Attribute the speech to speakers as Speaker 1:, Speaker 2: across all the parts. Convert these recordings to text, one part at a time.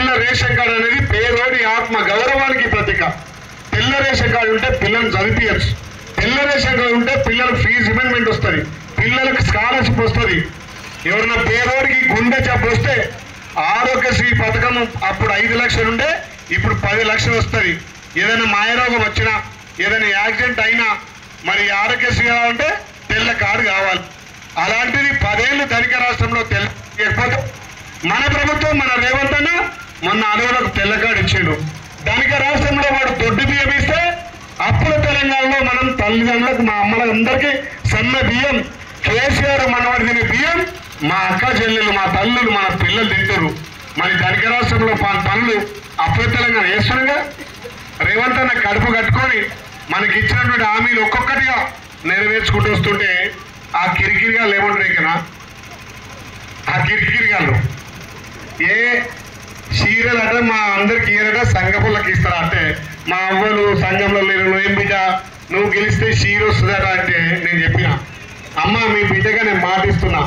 Speaker 1: తెల్ల ration card అనేది పేదోడి ఆత్మ గౌరవానికి ప్రతీక. తెల్ల రేషన్ కార్డు ఉంటే పిల్లల్ని చదివించచ్చు. తెల్ల రేషన్ కార్డు ఉంటే పిల్లలకు ఫీజు రిమెంట్మెంట్ వస్తుంది, పిల్లలకు స్కాలర్షిప్ వస్తుంది. ఎవరన్నా పేదోడికి గుండె జబ్బు వస్తే ఆరోగ్యశ్రీ పథకం అప్పుడు 5 లక్షలు ఉంటే ఇప్పుడు 10 లక్షలు వస్తుంది. ఏదైనా మాయరోగం వచ్చినా, ఏదైనా యాక్సిడెంట్ అయినా మరి ఆరోగ్యశ్రీ కావాలంటే తెల్ల కార్డు కావాలి. అలాంటిది 10 ఏళ్ళు ధనిక రాష్ట్రంలో తెల్లకపోతే మన ప్రభుత్వం, మన రేవంత్ అన్న మొన్న అడవులకు తెల్ల కార్డు ఇచ్చిండు. ధనిక రాష్ట్రంలో వాడు దొడ్డు బియ్యం ఇస్తే అప్పుల తెలంగాణలో మనం తల్లిదండ్రులకు, మా అమ్మలందరికీ సన్న బియ్యం, కేసీఆర్ మనవాడి తినే బియ్యం మా అక్క చెల్లెలు, మా తల్లులు, మన పిల్లలు తింటారు. మరి ధనిక రాష్ట్రంలో పనులు అప్పుల తెలంగాణ వేస్తుండగా రేవంత్ అన్న కడుపు కట్టుకొని మనకి ఇచ్చినటువంటి హామీలు ఒక్కొక్కటిగా నెరవేర్చుకుంటూ వస్తుంటే ఆ కిరికిరిగాళ్ళు ఏమంటారు ఇకనా, ఆ కిరికిరిగాళ్ళు ఏ చీరలు అంటే మా అందరికి ఏదట సంఘపుల్లకి ఇస్తారా అంటే, మా అవ్వలు సంఘంలో లేరు, నువ్వేం బిడ్డ నువ్వు గెలిస్తే చీర వస్తుందట అంటే నేను చెప్పిన అమ్మ మీ బిడ్డగా నేను మాటిస్తున్నా,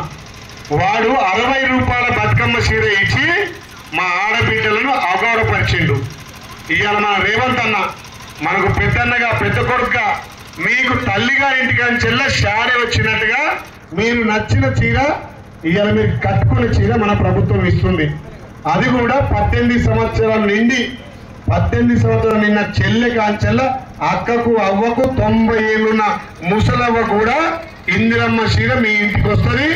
Speaker 1: వాడు 60 రూపాయల బతుకమ్మ చీర ఇచ్చి మా ఆడబిడ్డలను అగౌరవపరిచిండు. ఇవాళ మన రేవంత్ అన్న మనకు పెద్దన్నగా, పెద్ద కొడుకుగా, మీకు తల్లిగా ఇంటికి చెల్ల శారీ వచ్చినట్టుగా మీరు నచ్చిన చీర ఇవాళ మీరు కట్టుకునే చీర మన ప్రభుత్వం ఇస్తుంది. అది కూడా 18 సంవత్సరాల నిండి 18 సంవత్సరాలు నిన్న చెల్లె కాంచెల్ల అక్కకు అవ్వకు 90 ఏళ్ళున్న ముసలవ్వ కూడా ఇందిరమ్మ చీర మీ ఇంటికి వస్తుంది.